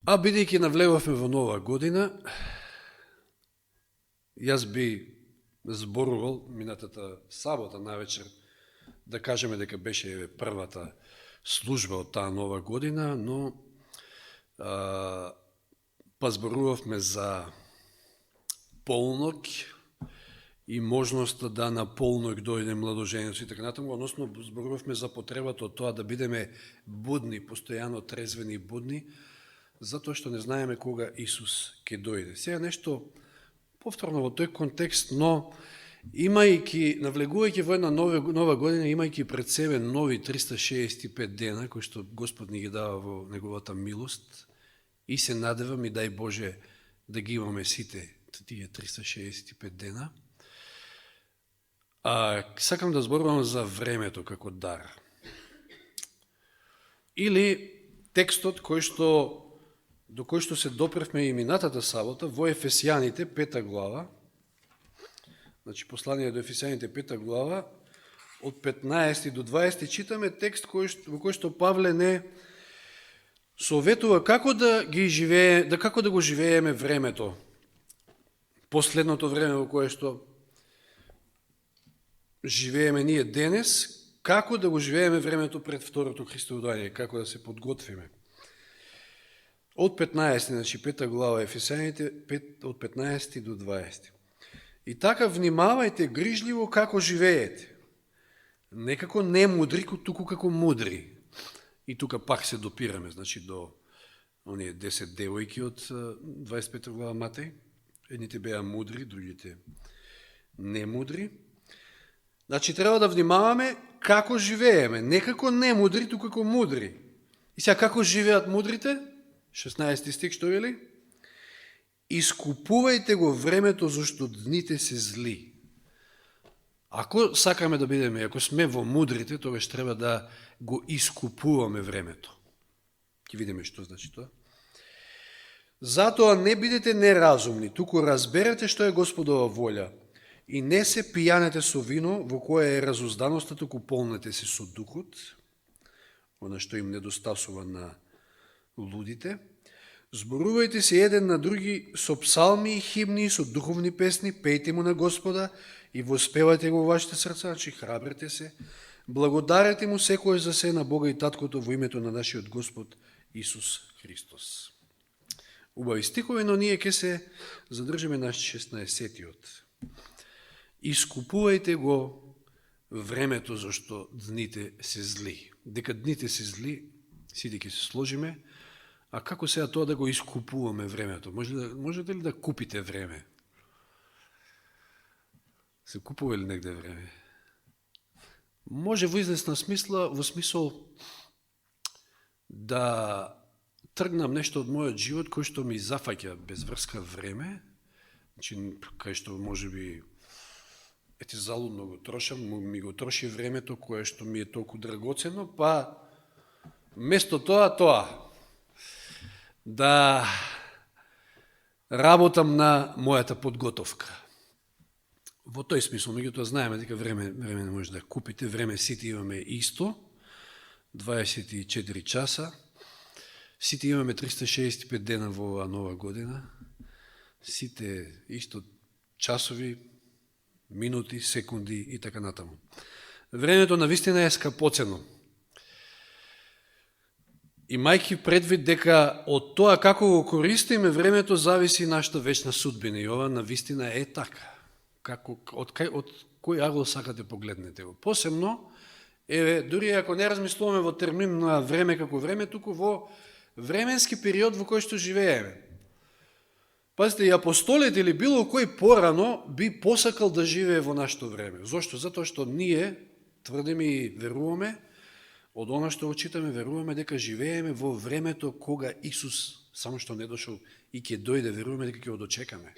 А бидејќи навлегувавме во нова година, јас би зборувал минатата сабота навечер, да кажеме дека беше првата служба од таа нова година, но па зборувавме за полнок и можноста да на полнок дојде младоженец и така натаму, односно зборувавме за потребата од тоа да бидеме будни, постојано трезвени и будни, затоа што не знаеме кога Исус ќе дојде. Сега нешто повторно во тој контекст, но навлегувајќи во една нова година, имајќи пред себе нови 365 дена, кои што Господ ни ги дава во неговата милост, и се надевам и дај Боже да ги имаме сите тие 365 дена. Сакам да зборувам за времето како дар. Или текстот до кој што се допревме и минатата сабота во Ефесијаните 5 глава, значи послание до Ефесијаните 5 глава, од 15 до 20 читаме текст во кој што Павле не советува како да го живееме времето, последното време во кое што живееме ние денес, како да го живееме времето пред второто Христово доаѓање, како да се подготвиме. Од 15, значи 5 глава Ефесијаните, од 15 до 20. И така внимавајте грижливо како живеете. Не како немудри, туку како мудри. И тука пак се допираме, значи до оние 10 девојки од 25 глава Матеј. Едните беа мудри, другите немудри. Значи треба да внимаваме како живееме, не како немудри, туку како мудри. И сега како живеат мудрите? 16 стих што вели? Искупувајте го времето, зашто дните се зли. Ако сакаме да бидеме, ако сме во мудрите, тогаш треба да го искупуваме времето. Ќе видиме што значи тоа. Затоа не бидете неразумни, туку разберете што е Господова волја. И не се пијанете со вино, во кое е разузданоста, туку полнете се со духот, она што им недостасува на лудите. Зборувајте се еден на други со псалми и химни, со духовни песни, пејте му на Господа и воспевајте го во вашите срца, значи храбрете се, благодарете му секој за се на Бога и Таткото во името на нашиот Господ Исус Христос. Убави стихови, но ние ќе се задржиме на 16-тиот. Искупувајте го времето, зашто дните се зли. Дека дните се зли, сите ќе се сложиме. А како сега тоа да го искупуваме времето? Можете ли да купите време? Се купува ли негде време? Може во известна смисла, во смисол да тргнам нешто од мојот живот кој што ми зафаќа без врска време, значи кај што може би залудно го трошам, ми го троши времето кое што ми е толку драгоцено, па место тоа да работам на мојата подготовка. Во тој смисол, меѓутоа знаеме дека време не може да купите, време сите имаме исто, 24 часа, сите имаме 365 дена во оваа нова година, сите исто часови, минути, секунди и така натаму. Времето навистина е скапоцено. Имајќи предвид дека од тоа како го користиме времето зависи нашата вечна судбина и ова навистина е така. Од кој агол сакате погледнете го. Посебно, дури ако не размислуваме во термин на време како време, туку во временски период во кој што живееме. Пазите, и апостолите или било кој порано би посакал да живее во нашето време. Зошто? Затоа што ние тврдиме и веруваме, од она што го читаме, веруваме дека живееме во времето кога Исус само што не дошол и ќе дојде, веруваме дека ќе го дочекаме.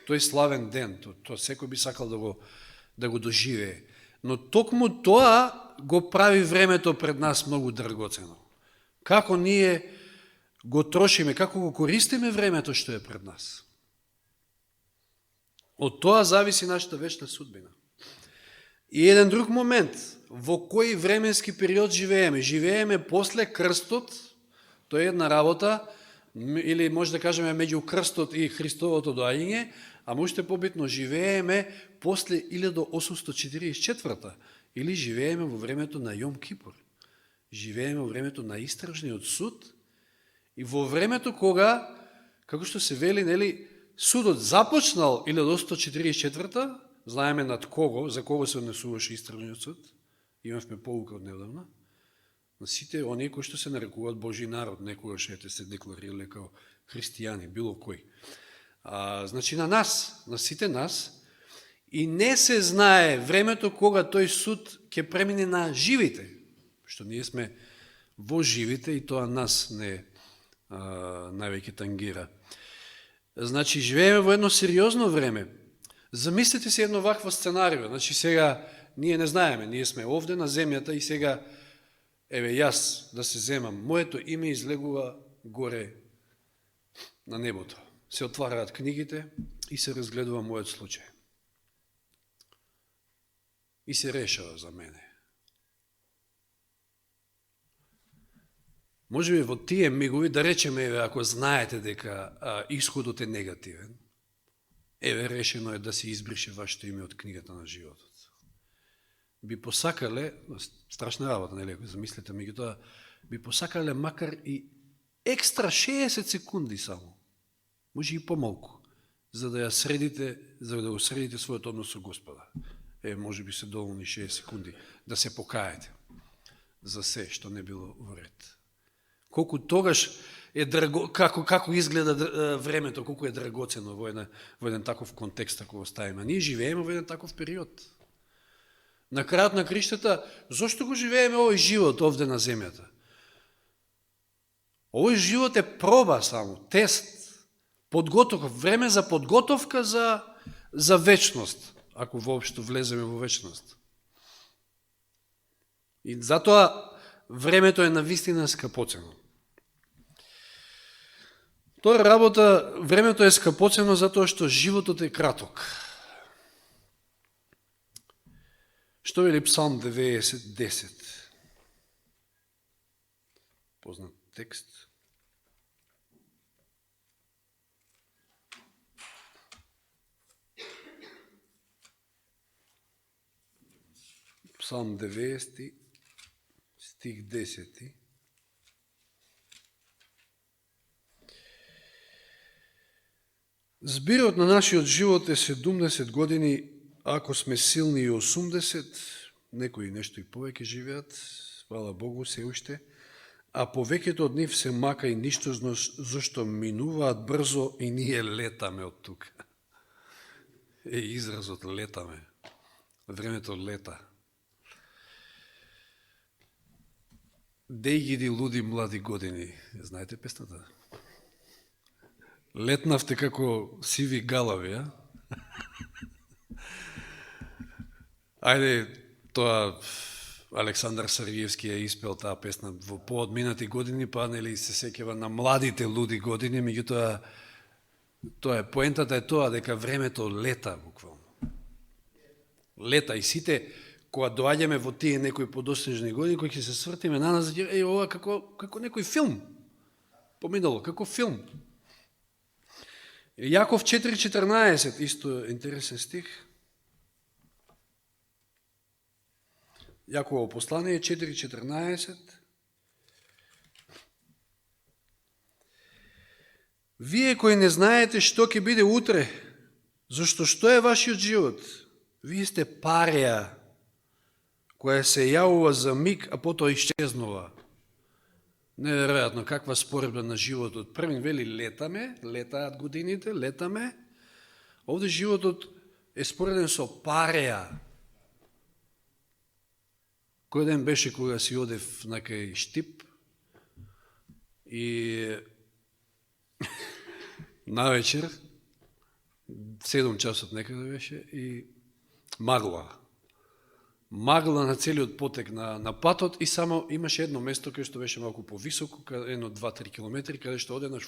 Тој славен ден, тоа секој би сакал да го доживее. Но токму тоа го прави времето пред нас многу драгоцено. Како ние го трошиме, како го користиме времето што е пред нас. Од тоа зависи нашата вечна судбина. И еден друг момент, во кој временски период живееме? Живееме после крстот, тоа е една работа, или може да кажеме меѓу крстот и Христовото доаѓање, а можете побитно живееме после 1844 или живееме во времето на Јом Кипур. Живееме во времето на истражниот суд и во времето кога, како што се вели, нели, судот започнал 1844, знаеме над кого, за кого се однесуваше истражниот суд, имавме поука од недавна, на сите оние кои што се нарекуваат Божи народ, некогаш ете се декларирале како христијани, било кој. Значи на нас, на сите нас, и не се знае времето кога тој суд ќе премине на живите, што ние сме во живите и тоа нас не највеќе тангира. Значи, живееме во едно сериозно време. Замислете се едно вакво сценарио. Значи, сега, ние не знаеме, ние сме овде на земјата и сега, еве, јас да се земам, моето име излегува горе на небото. Се отвараат книгите и се разгледува мојот случај. И се решава за мене. Може би во тие мигови, да речеме, еве, ако знаете дека исходот е негативен, еве, решено е да се избрише вашето име од книгата на животот. Би посакале, страшна работа, нели, ако замислите, меѓутоа, би посакале макар и екстра 60 секунди само, може и помалку, за да ја средите, за да го средите својот однос со Господа. Може би се доволни 60 секунди да се покаете за се што не било во ред. Колку тогаш е драго, како изгледа времето, колку е драгоцено во еден таков контекст, ако го ставиме. Ние живееме во еден таков период. На крајот на криштата, зошто го живееме овој живот овде на земјата? Овој живот е проба само, тест, подготовка, време за подготовка за вечност, ако воопшто влеземе во вечност. И затоа времето е навистина скапоцено. Тоа работа, времето е скапоцено затоа што животот е краток. Што вели Псалм 90:10? Познат текст. Псалм 90, стих 10. Збирот на нашиот живот е 70 години, ако сме силни и 80, некои нешто и повеќе живеат, фала Богу, се уште, а повеќето од нив се мака и ништожно, зашто минуваат брзо и ние летаме од тука. Изразот летаме. Времето лета. Деј ги луди млади години. Знаете песната? Летнавте како сиви галави, а? Ајде, тоа Александар Сергиевски ја испел таа песна во поодминати години, па нели се сеќава на младите луди години, меѓутоа тоа е поентата е тоа дека времето лета буквално. Лета и сите кога доаѓаме во тие некои подоснежни години, кои ќе се свртиме на нас, ова како некој филм. Поминало, како филм. Јаков 4:14, исто интересен стих. Јаково послание 4:14. Вие кои не знаете што ќе биде утре, зашто што е вашиот живот? Вие сте пареја која се јавува за миг, а потоа исчезнува. Неверојатно, каква споредба на животот. Првин вели летаме, летаат годините, летаме. Овде животот е спореден со пареја. Кој ден беше кога си одев на кај Штип и навечер, 7 часот некаде беше, и магла. Магла на целиот потек на патот и само имаше едно место каде што беше малку повисоко, едно 2-3 километри, каде што одеднаш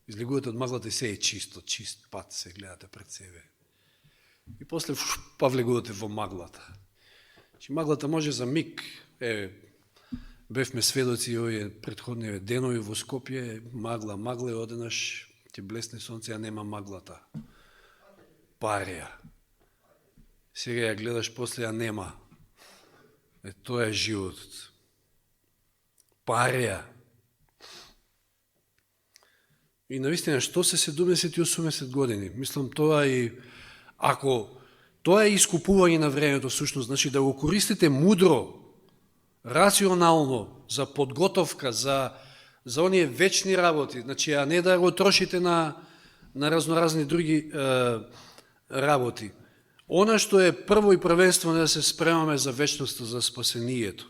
излегувате од маглата и се е чисто, чист пат, се гледате пред себе. И после па влегувате во маглата. Маглата може за миг, Бевме сведоци овие претходни денови во Скопје, магла и одеднаш ќе блесне сонце, а нема маглата. Парија. Сега ја гледаш, после ја нема. Тоа е животот. Парија. И навистина, што се 70 и 80 години? Мислам, тоа и ако тоа е искупување на времето, сушност, значи да го користите мудро, рационално, за подготовка, за оние вечни работи, значи, а не да го трошите на разноразни други работи. Она што е прво и првенствено да се спремаме за вечноста, за спасението.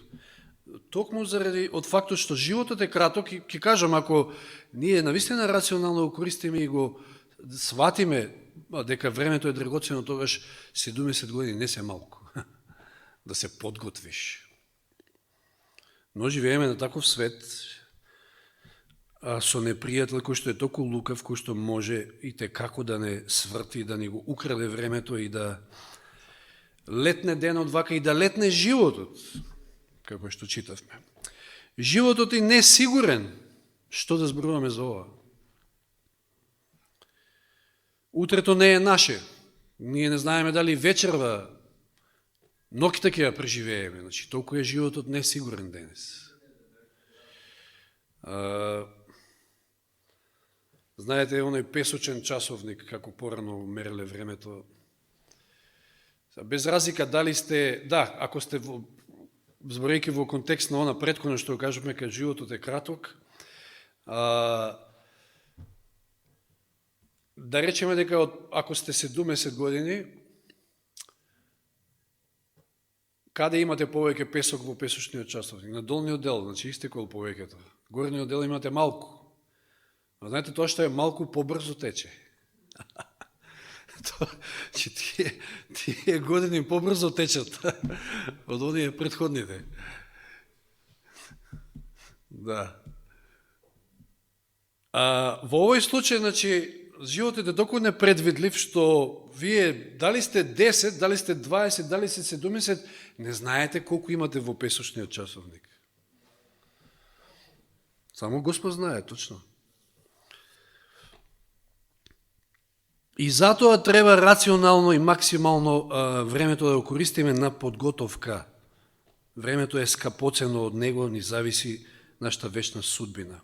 Токму заради од фактот што животот е краток, ќе кажам, ако ние навистина рационално го користиме и го сватиме дека времето е драгоцено, тогаш 70 години не се малку да се подготвиш. Но живееме на таков свет, со непријател кој што е толку лукав, кој што може и те како да не сврти, да ни го украде времето и да летне денот вака и да летне животот, како што читавме. Животот е несигурен. Што да зборуваме за ова? Утрето не е наше. Ние не знаеме дали вечерва, ноќта ќе ја преживееме. Значи, толку е животот несигурен денес. Знаете, оној песочен часовник, како порано мереле времето. Без разлика дали сте, ако сте, зборејќи во контекст на она претходно што кажуваме, кога животот е краток, да речеме дека ако сте 70 години, каде имате повеќе песок во песочниот часовник? На долниот дел, значи истекол повеќето. Горниот дел имате малку. Но знаете, тоа што е малку побрзо тече. Тие години побрзо течат од оние претходните. Да. Во овој случај, значи, животот е толку непредвидлив, што вие дали сте 10, дали сте 20, дали сте 70, не знаете колку имате во песочниот часовник. Само Господ знае, точно. И затоа треба рационално и максимално времето да го користиме на подготовка. Времето е скапоцено, од него ни зависи нашата вечна судбина.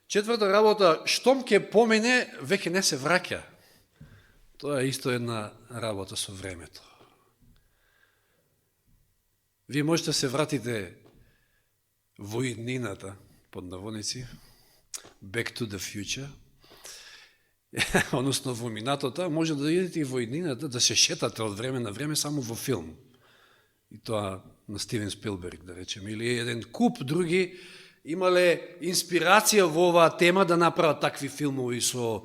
Четврта работа, штом ќе помине, веќе не се враќа. Тоа е исто една работа со времето. Вие можете да се вратите во иднината, под наводници, back to the future, односно во минатото, може да идете и во иднината, да се шетате од време на време само во филм. И тоа на Стивен Спилберг, да речем, или еден куп други имале инспирација во оваа тема да направат такви филмови со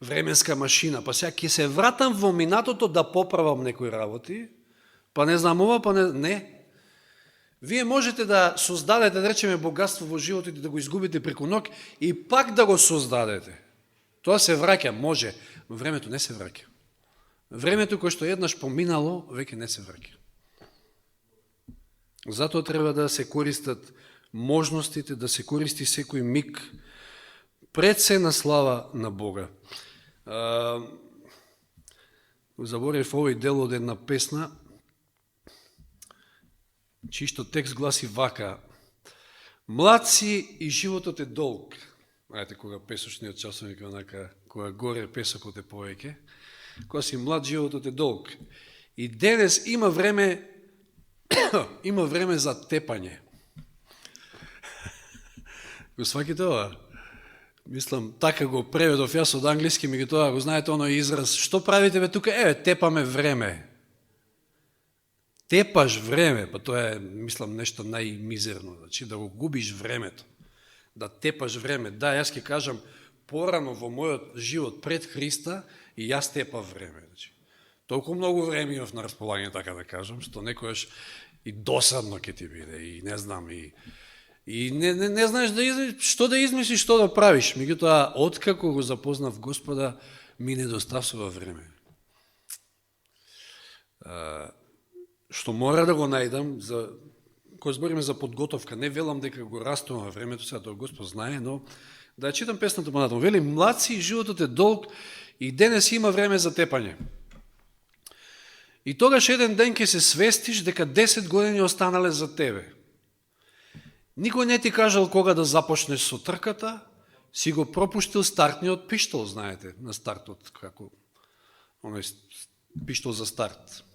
временска машина. Па сега ќе се вратам во минатото да поправам некои работи, па не знам ова, па не. Вие можете да создадете, да речеме, богатство во животот и да го изгубите преку ноќ и пак да го создадете. Тоа се враќа, може, но времето не се враќа. Времето кој што еднаш поминало, веќе не се враќа. Затоа треба да се користат можностите, да се користи секој миг пред се на слава на Бога. Заборев овој дел од една песна, чишто текст гласи вака: млад си и животот е долг. Знаете, кога песочниот часовник е онака, кога горе песокот е повеќе, кога си млад, животот е долг. И денес има време за тепање. Го сваќате ова? Мислам, така го преведов јас од англиски, меѓутоа го знаете оној израз, што правите бе тука? Тепаме време. Тепаш време, па тоа е, мислам, нешто најмизерно, значи да го губиш времето, да тепаш време. Да, јас ќе кажам, порано во мојот живот пред Христа и јас тепав време. Значи, толку многу време имав на располагање, така да кажам, што некојаш и досадно ќе ти биде, и не знам, и не знаеш што да измислиш, што да правиш. Меѓутоа, откако го запознав Господа, ми недостасува време. Што мора да го најдам, кога збориме за подготовка, не велам дека го растувам во времето, сега тоа Господ знае, но да ја читам песната понатаму. Вели, млад си, животот е долг и денес има време за тепање. И тогаш еден ден ќе се свестиш дека 10 години останале за тебе. Никој не ти кажал кога да започнеш со трката, си го пропуштил стартниот пиштол, знаете, на стартот, како оној пиштол за старт.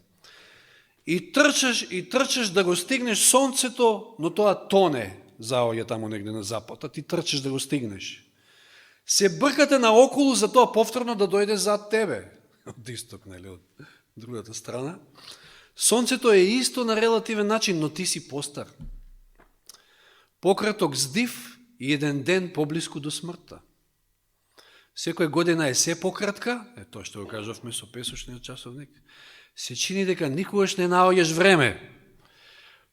И трчаш да го стигнеш сонцето, но тоа тоне, заоѓа таму негде на запад, а ти трчаш да го стигнеш. Се бркате наоколу за тоа повторно да дојде зад тебе, од исток, нели, од другата страна. Сонцето е исто на релативен начин, но ти си постар. Пократок здив и еден ден поблиску до смртта. Секоја година е се пократка, тоа што го кажавме со песочниот часовник, се чини дека никогаш не наоѓаш време.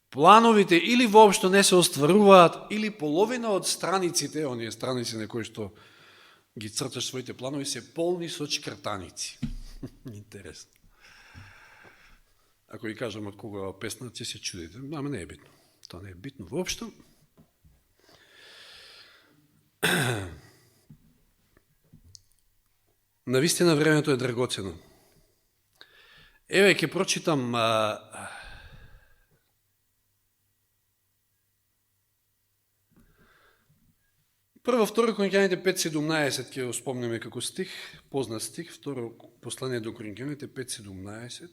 Плановите или воопшто не се остваруваат, или половина од страниците, оние страници на кои што ги црташ своите планови, се полни со чкртаници. Интересно. Ако ви кажам од кога е песна, ќе се чудите, ама не е битно. Тоа не е битно воопшто. Навистина времето е драгоцено. Еве, ќе прочитам прво, второ Коринќаните 5:17 ќе го спомнеме како стих, познат стих, второ послание до Коринќаните 5:17.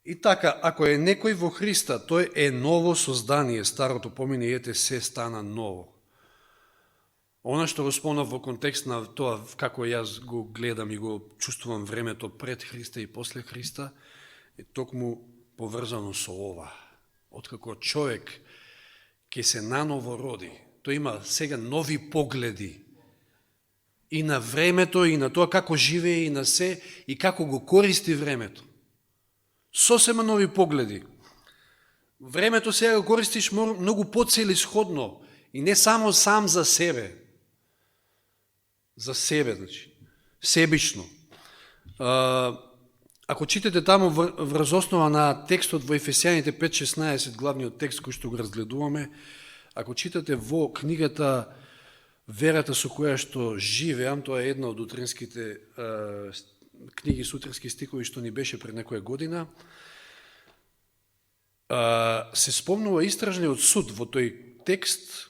И така, ако е некој во Христа, тој е ново создание, старото помине и ете се стана ново. Она што го спомнав во контекст на тоа како јас го гледам и го чувствувам времето пред Христа и после Христа, е токму поврзано со ова. Откако човек ќе се наново роди, тој има сега нови погледи и на времето, и на тоа како живее, и на се, и како го користи времето. Сосема нови погледи. Времето сега го користиш многу поцелисходно и не само сам за себе. За себе, значи, себично. Ако читате таму врз основа на текстот во Ефесијаните 5:16, главниот текст кој што го разгледуваме, ако читате во книгата Верата со која што живеам, тоа е една од утринските книги с утрински стикови што ни беше пред некоја година, се спомнува истражниот суд во тој текст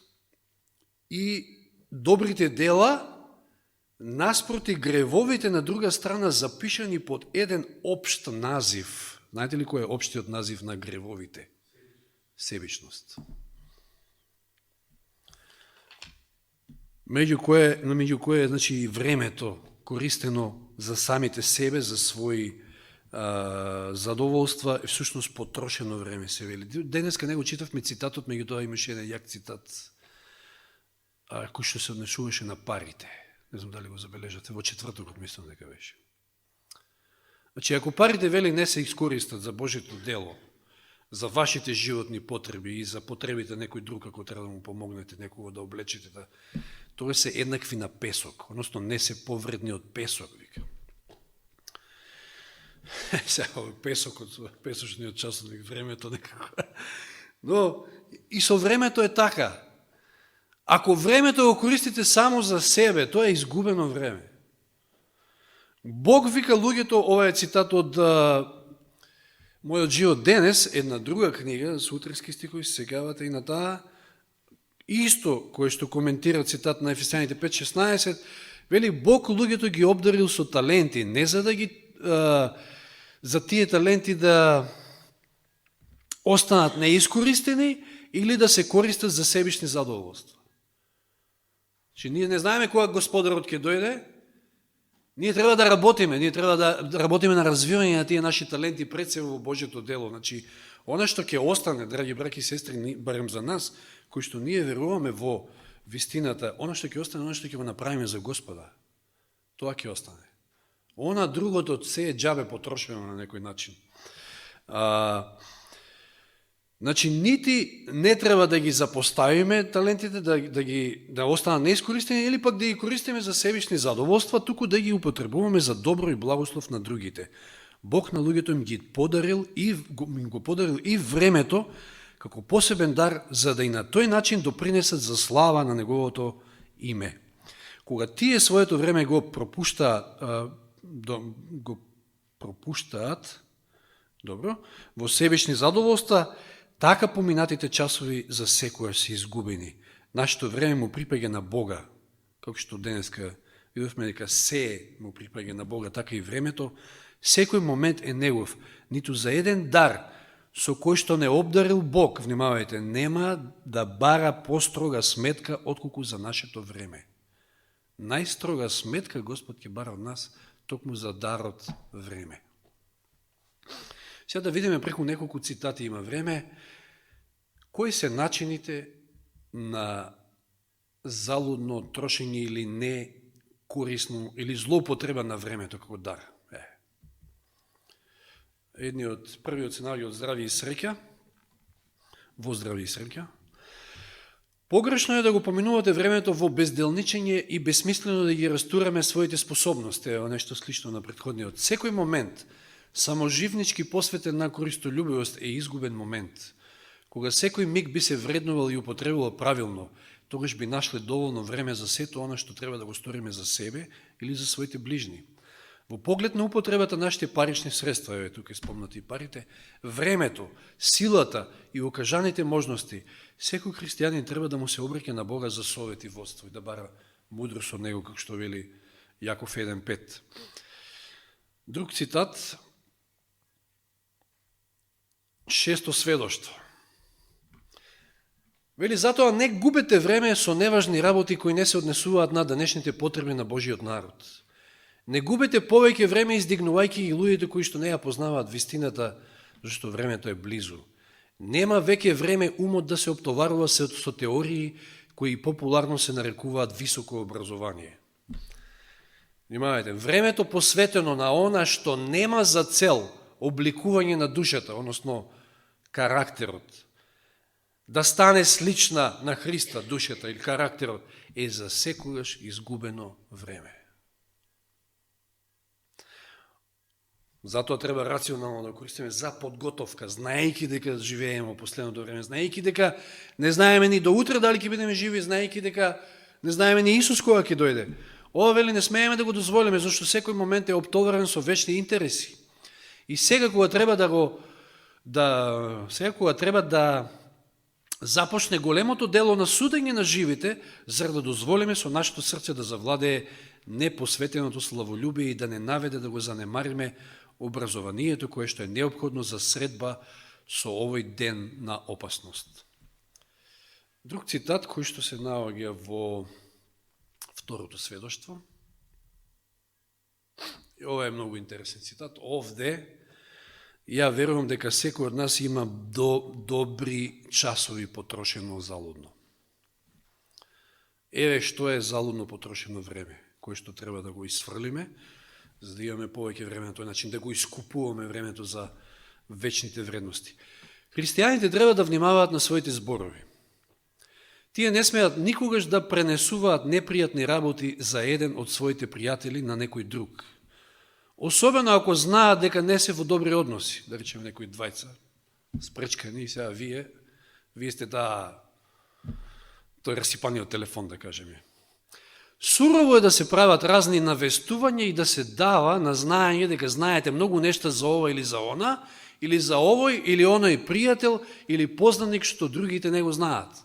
и добрите дела наспроти гревовите на друга страна запишани под еден општ назив. Знаете ли кој е општиот назив на гревовите? Себичност. Меѓу кое значи времето користено за самите себе, за своји задоволства, е всушност потрошено време, се вели. Денеска не го читавме цитатот, меѓутоа имаше еден јак цитат, кој што се однесуваше на парите. Не знам дали го забележате, во четвртокот мислам дека беше. Значи, ако парите, вели, не се искористат за Божито дело, за вашите животни потреби и за потребите некој друг, ако треба да му помогнете некого да облечете, тоа се еднакви на песок, односно не се повредни од песок, вика. Сега, песокот, песочниот часовник, времето некако. Но и со времето е така. Ако времето го користите само за себе, тоа е изгубено време. Бог вика луѓето, ова е цитат од Мојот живот денес, една друга книга, со утрински стихови, сегавате и на таа, исто, кој што коментира цитат на Ефесијаните 5:16, вели, Бог луѓето ги обдарил со таленти, не за да ги за тие таленти да останат неискористени или да се користат за себични задоволства. Че ние не знаеме кога Господарот ќе дојде, ние треба да работиме, на развивање на тие наши таленти пред себе во Божјето дело. Значи, она што ќе остане, драги браки и сестри, барем за нас, кои што ние веруваме во вистината, она што ќе остане, она што ќе го направиме за Господа, тоа ќе остане. Она другото се е џабе потрошено на некој начин. Значи, нити не треба да ги запоставиме талентите, да останат неискористени, или пак да ги користиме за себични задоволства, туку да ги употребуваме за добро и благослов на другите. Бог на луѓето им го подарил и времето како посебен дар, за да и на тој начин допринесат за слава на неговото име. Кога тие своето време го пропуштаат, добро, во себични задоволства, така поминатите часови за секоја се изгубени. Нашето време му припаѓа на Бога, како што денеска видовме дека се му припаѓа на Бога, така и времето, секој момент е негов. Ниту за еден дар со кој што не обдарил Бог, внимавајте, нема да бара построга сметка отколку за нашето време. Најстрога сметка Господ ќе бара од нас токму за дарот време. Сега да видиме преку неколку цитати, има време, кои се начините на залудно трошење или не корисно, или злоупотреба на времето како дар. Првиот се наоѓа од здравје и среќа, во здравје и среќа. Погрешно е да го поминувате времето во безделничење и безсмислено да ги растураме своите способности. Ево нешто слично на претходниот. Секој момент саможивнички посветен на користолюбивост е изгубен момент. Кога секој миг би се вреднувал и употребувал правилно, тогаш би нашле доволно време за сето оно што треба да го сториме за себе или за своите ближни. Во поглед на употребата нашите парични средства, еве тука спомнати и парите, времето, силата и окажаните можности, секој христијанин треба да му се обреќе на Бога за совет и водство и да бара мудрост од него, како што вели Јаков 1.5. Друг цитат, 6 сведоштво. Вели, затоа не губете време со неважни работи кои не се однесуваат на денешните потреби на Божиот народ. Не губете повеќе време издигнувајќи ги луѓето кои што не ја познаваат вистината, зашто времето е близу. Нема веќе време умот да се оптоварува со теории кои популарно се нарекуваат високо образование. Внимавајте, времето посветено на она што нема за цел обликување на душата, односно карактерот, да стане слична на Христа душата или карактерот, е за секогаш изгубено време. Затоа треба рационално да користиме за подготовка, знаејќи дека живееме во последното време, знаејќи дека не знаеме ни до утре дали ќе бидеме живи, знаејќи дека не знаеме ни Исус кога ќе дојде. Ова вели не смееме да го дозволиме, зашто секој момент е оптоварен со вечни интереси. И сега кога треба да започне големото дело на судење на живите, за да дозволиме со нашето срце да завладее непосветеното славолюбие и да не наведе да го занемариме образованието кое што е неопходно за средба со овој ден на опасност. Друг цитат кој што се наоѓа во второто сведоштво. И ова е многу интересен цитат. Овде ја верувам дека секој од нас има добри часови потрошено залудно. Еве што е залудно потрошено време, кое што треба да го исфрлиме, за да имаме повеќе време на тој начин, да го искупуваме времето за вечните вредности. Христијаните треба да внимаваат на своите зборови. Тие не смеат никогаш да пренесуваат непријатни работи за еден од своите пријатели на некој друг. Особено ако знаат дека не се во добри односи, да речем некои двајца спречкани и сега вие сте тој расипаниот телефон, да кажеме. Сурово е да се прават разни навестувања и да се дава на знаење дека знаете многу нешта за ова или за она, или за овој или оној пријател или познаник што другите не го знаат.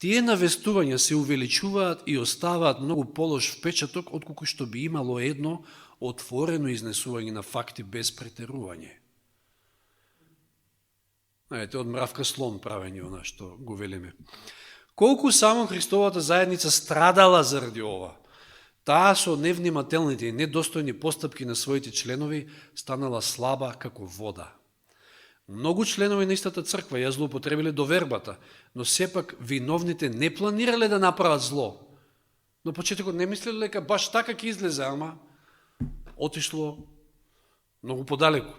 Тие навестувања се увеличуваат и оставаат многу полош впечаток отколку што би имало едно отворено изнесување на факти без претерување. Знаете, од мравка слон правење она што го велиме. Колку само Христовата заедница страдала заради ова, таа со невнимателните и недостојни постапки на своите членови станала слаба како вода. Многу членови на истата црква ја злоупотребиле довербата, но сепак виновните не планирале да направат зло. Но почетокот не мислеле дека баш така ќе излезе, ама отишло многу подалеку.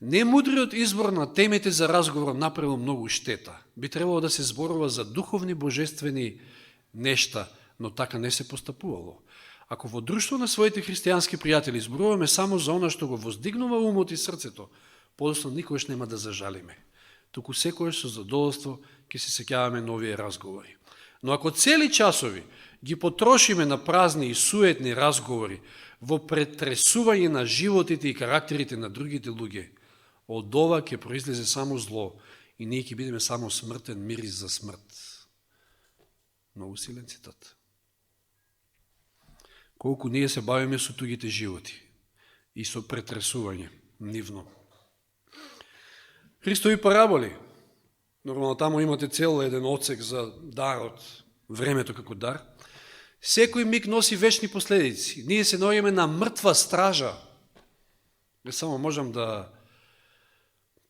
Немудриот избор на темите за разговор направил многу штета. Би требало да се зборува за духовни, божествени нешта, но така не се постапувало. Ако во друштво на своите христијански пријатели зборуваме само за она што го воздигнува умот и срцето, подоцна никош нема да зажалиме. Туку секојаш со задоволство ќе се сеќаваме на овие разговори. Но ако цели часови ги потрошиме на празни и суетни разговори во претресување на животите и карактерите на другите луѓе, од ова ќе произлезе само зло и ние ќе бидеме само смртен мирис за смрт. Многу силен цитат. Колку ние се бавиме со тугите животи и со претресување нивно. Христови параболи. Нормално таму имате цел еден одсек за дарот, времето како дар. Секој миг носи вечни последици. Ние се наоѓаме на мртва стража. Не само можам да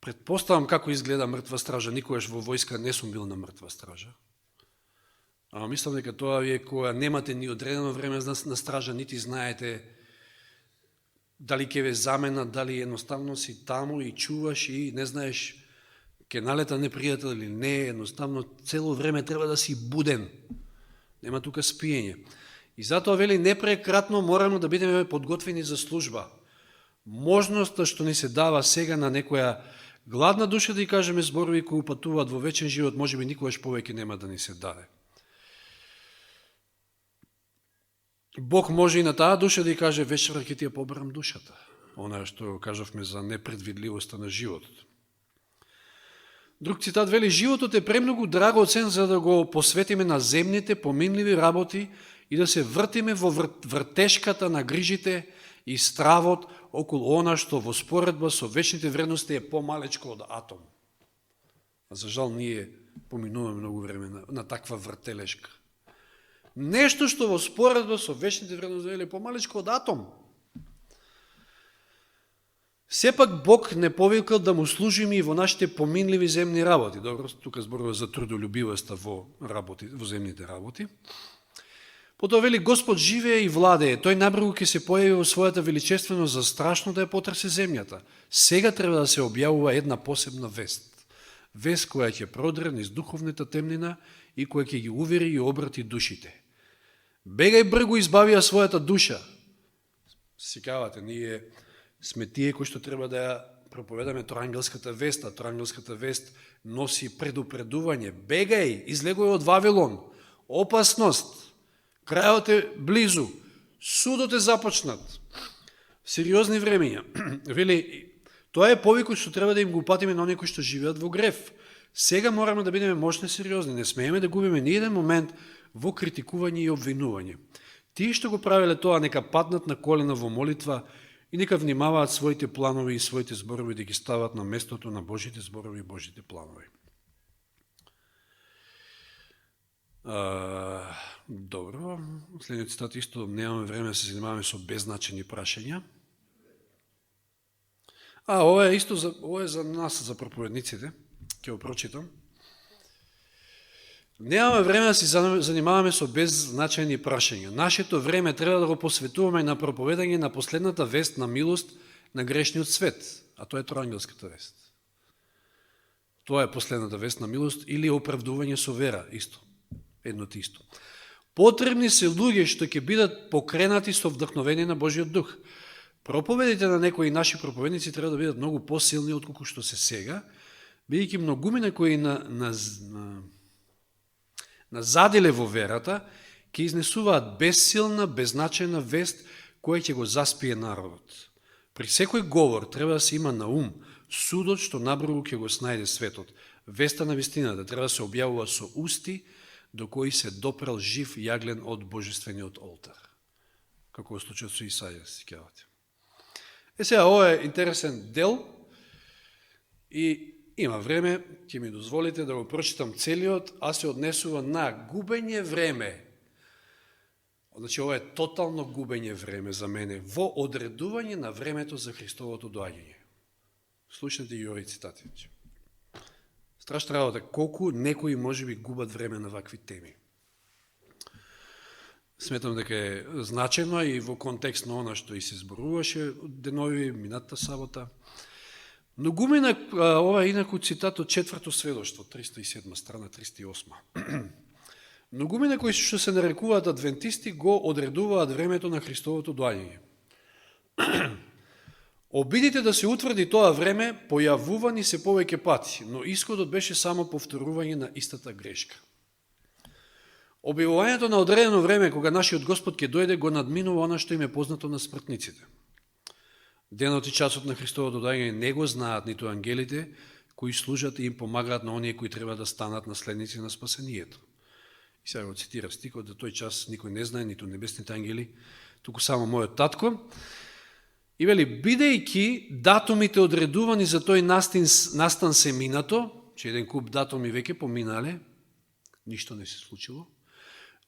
предпоставам како изгледа мртва стража. Никогаш во војска не сум бил на мртва стража. Ама мислам дека тоа вие која немате ни одредено време на стража, нити знаете дали ќе ве замена, дали едноставно си таму и чуваш и не знаеш ќе налета непријател или не, едноставно цело време треба да си буден. Нема тука спиење. И затоа вели непрекратно мораме да бидеме подготвени за служба. Можноста што ни се дава сега на некоја гладна душа да и кажеме зборови кои упатуваат во вечен живот, можеби никогаш повеќе нема да ни се даде. Бог може и на таа душа да и каже вечера ќе ти ја побрам душата. Она што кажавме за непредвидливоста на животот. Друг цитат вели, животот е премногу драгоцен за да го посветиме на земните, поминливи работи и да се вртиме во вртешката на грижите и стравот околу она што во споредба со вечните вредности е помалечко од атом. А за жал ние поминуваме многу време на таква вртелешка. Нешто што во споредба со вечните вредности е помалечко од атом. Сепак Бог не повикал да му служиме и во нашите поминливи земни работи. Добро, тука зборува за трудолюбивоста во земните работи. Потоа вели, Господ живее и владее. Тој набрегу ќе се појави во својата величественост за страшно да ја потресе земјата. Сега треба да се објавува една посебна вест. Вест која ќе продре низ духовната темнина и која ќе ги увери и обрати душите. Бегај бргу избавија својата душа. Сикавате, ние сме тие кои што треба да ја проповедаме Торангелската вест, а Торангелската вест носи предупредување. Бегај, излегој од Вавилон, опасност, крајот е близу, судот е започнат. Сериозни времења. Вели, тоа е повикот што треба да им го упатиме на оние кои што живеат во грев. Сега мораме да бидеме мощни и сериозни, не смееме да губиме ни еден момент во критикување и обвинување. Тие што го правеле тоа нека паднат на колена во молитва и нека внимаваат своите планови и своите зборови да ги стават на местото на Божите зборови и Божите планови. Добро, следниот цитат исто, немаме време да се занимаваме со беззначени прашања. Ова е исто ова е за нас, за проповедниците, ќе го прочитам. Немаме време да се занимаваме со беззначени прашања. Нашето време треба да го посветуваме на проповедање на последната вест на милост на грешниот свет, а тоа е Торангелската вест. Тоа е последната вест на милост или оправдување со вера, исто. Едното исто. Потребни се луѓе што ќе бидат покренати со вдохновение на Божиот дух. Проповедите на некои наши проповедници треба да бидат многу посилни отколку што се сега, бидејќи многумина кои назаделе во верата, ќе изнесуваат безсилна, беззначена вест која ќе го заспие народот. При секој говор треба да се има на ум судот што набрзо ќе го снајде светот. Веста на вистината треба да се објавува со усти до кои се допрел жив јаглен од божествениот олтар. Како во случајот со Исаја, се сеќавате. Сега, ова е интересен дел и има време, ќе ми дозволите да го прочитам целиот, а се однесува на губење време. Значи, ова е тотално губење време за мене во одредување на времето за Христовото доаѓање. Слушнете ги овие цитати. Страшна работа, колку некои можеби губат време на вакви теми. Сметам дека е значено и во контекст на она што и се зборуваше денови, минатата сабота. Многумина, ова е инаку цитат од четврто сведоштво, 307 страна, 308. Многумина кои што се нарекуваат адвентисти го одредуваат времето на Христовото доаѓање. Обидите да се утврди тоа време, појавувани се повеќе пати, но исходот беше само повторување на истата грешка. Објавувањето на одредено време, кога нашиот Господ ќе дојде, го надминува она што им е познато на смртниците. Денот и часот на Христовото доаѓање не го знаат ниту ангелите, кои служат и им помагаат на оние кои треба да станат наследници на спасението. И сега го цитира стикот, да тој час никој не знае, ниту небесните ангели, туку само мојот татко. И вели, бидејќи датумите одредувани за тој настан се минато, че еден куп датуми веќе поминале, ништо не се случило,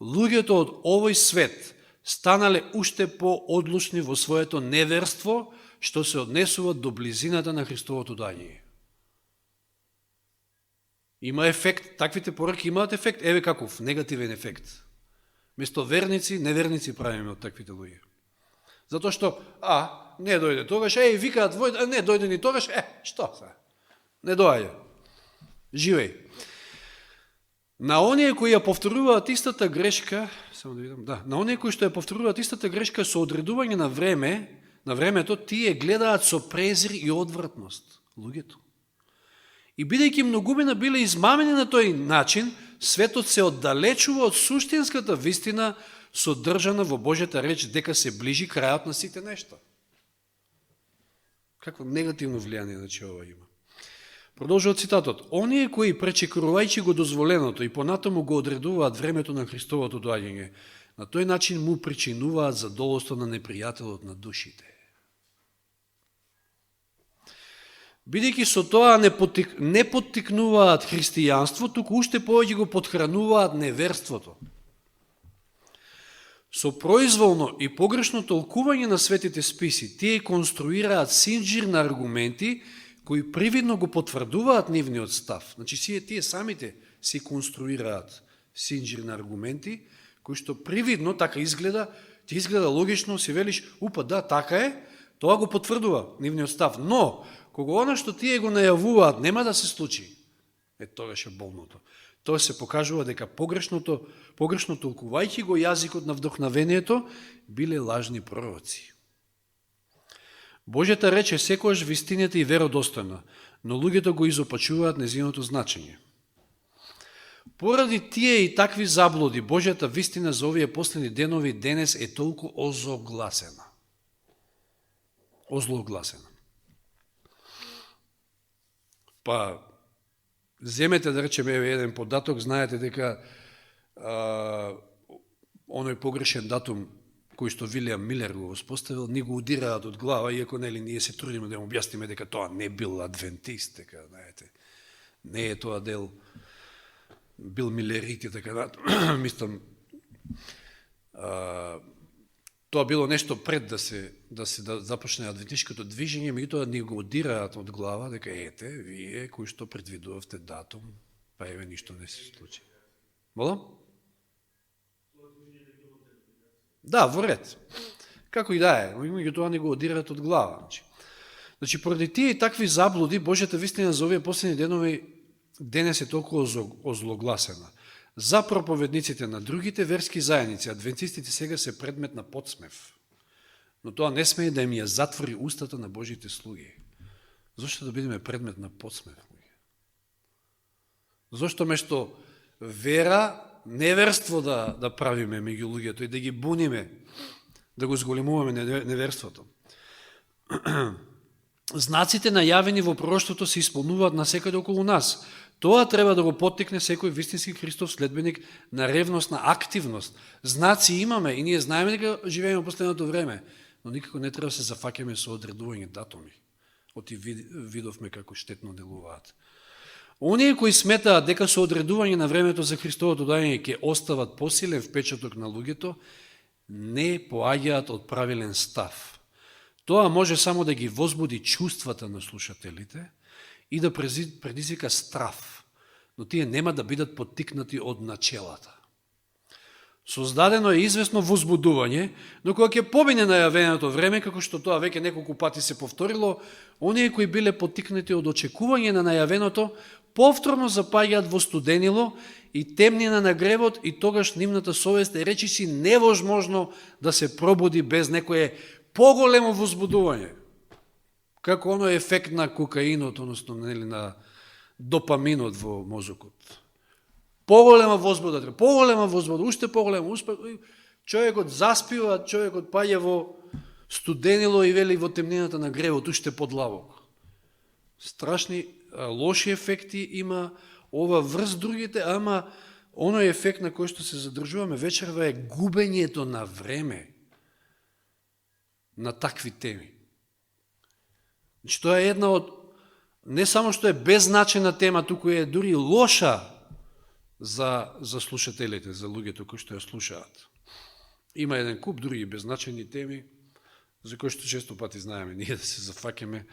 луѓето од овој свет станале уште по-одлучни во своето неверство, што се однесуваат до близината на Христовото доаѓање. Има ефект, таквите пораки имаат ефект, еве каков, негативен ефект. Место верници, неверници правиме од таквите луѓе. Затоа што, не дојде тогаш, викаат, не дојде ни тогаш, што са? Не доаѓа. Живеј. На оние кои ја повторуваат истата грешка, само да видам, на оние кои што ја повторуваат истата грешка со одредување на времето, тие гледаат со презир и одвратност луѓето. И бидејќи многумина биле измамени на тој начин, светот се оддалечува од суштинската вистина содржана во Божјата реч дека се ближи крајот на сите нешта. Какво негативно влијание значи ова има. Продолжува цитатот. Оние кои пречекорувајќи го дозволеното и понатаму го одредуваат времето на Христовото доаѓање, на тој начин му причинуваат задоволство на непријателот на душите. Бидејќи со тоа не поттикнуваат христијанство, туку уште повеќе го потхрануваат неверството. Со произволно и погрешно толкување на светите списи, тие конструираат синџир на аргументи кои привидно го потврдуваат нивниот став. Значи, тие самите си конструираат синџир на аргументи, кои што привидно така изгледа, ти изгледа логично, си велиш, така е, тоа го потврдува нивниот став. Но, кога она што тие го најавуваат нема да се случи, тогаш е болното. Тоа се покажува дека погрешно толкувајќи го јазикот на вдохновението, биле лажни пророци. Божјата реч е секојаш вистината и веродостојна, но луѓето го изопачуваат незиното значење. Поради тие и такви заблуди, Божјата вистина за овие последни денови денес е толку озлогласена. Па, земете да речеме еден податок, знаете дека оној погрешен датум кој што Вилијам Милер го воспоставил, ни го удираат од глава, иако ние се трудиме да му објасниме дека тоа не бил адвентист, дека, знаете, не е тоа дел, бил милерит и така, мислам, тоа било нешто пред да започне адвентишкото движење, меѓутоа ни го удираат од глава, дека вие кои што предвидувавте датум, па еве ништо не се случи. Молам? Да, во ред. Како и да е, меѓутоа ни го удираат од глава. Значи, поради тие и такви заблуди, Божјата вистина за овие последни денови денес е толку озлогласена. За проповедниците на другите верски заедници, адвентистите сега се предмет на подсмев. Но тоа не смее да им ја затвори устата на Божите слуги. Зошто да бидеме предмет на подсмев? Зошто мешто вера, неверство да правиме меѓу луѓето и да ги буниме, да го зголемуваме неверството? Знаците најавени во пророштвото се исполнуваат насекаде околу нас. Тоа треба да го поттикне секој вистински Христов следбеник на ревностна активност. Знаци имаме и ние знаеме дека живееме во последното време, но никако не треба да се зафаќаме со одредување датуми. Оти видовме како штетно делуваат. Оние кои сметаат дека со одредување на времето за Христовото доаѓање ќе остават посилен впечаток на луѓето, не поаѓаат од правилен став. Тоа може само да ги возбуди чувствата на слушателите и да предизвика страв, но тие нема да бидат поттикнати од начелата. Создадено е известно возбудување, но кога ќе помине најавеното време, како што тоа веќе неколку пати се повторило, оние кои биле поттикнати од очекување на најавеното, повторно запаѓаат во студенило и темнина на гревот, и тогаш нивната совест е речиси невозможно да се пробуди без некое поголемо возбудување. Како оно ефект на кокаинот, односно на допаминот во мозокот. Поголема возбуда, уште поголема, човекот заспива, човекот паѓа во студенило и вели во темнината на гревот, уште подлабоко. Страшни лоши ефекти има ова врз другите, ама оној ефект на кој што се задржуваме вечерва е губењето на време на такви теми. Значи, тоа е една од, не само што е беззначена тема, туку е дури лоша за слушателите, за луѓето кои што ја слушаат. Има еден куп други беззначени теми, за кои што често пати знаеме ние да се зафакеме.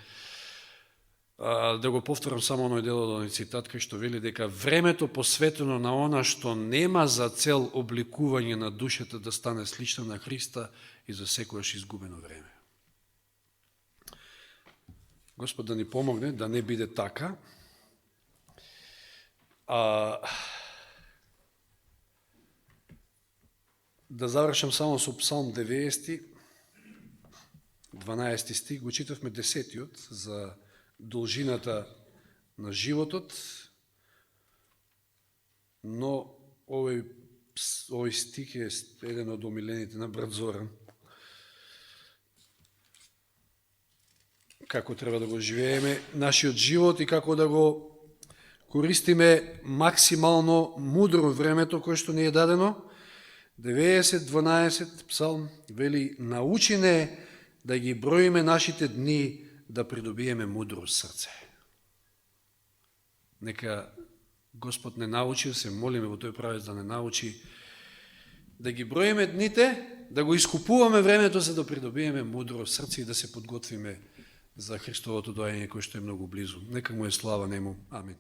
Да го повторам само оној дел од оној цитат, кај што вели дека времето посветено на она што нема за цел обликување на душата да стане слична на Христа и за секојаш изгубено време. Господ да ни помогне да не биде така. Да завршам само со Псалм 90, 12 стих, го читавме 10-тиот за должината на животот, но овој стих е еден од омилените на брат Зоран. Како треба да го живееме нашиот живот и како да го користиме максимално мудро времето кое што ни е дадено. 90-12 Псалм вели: научи не да ги броиме нашите дни, да придобиеме мудро срце. Нека Господ не научи, се молиме во тој правец да не научи да ги броиме дните, да го искупуваме времето за да придобиеме мудро срце и да се подготвиме за Христовото доаѓање кој што е многу близу. Нека му е слава нему. Амин.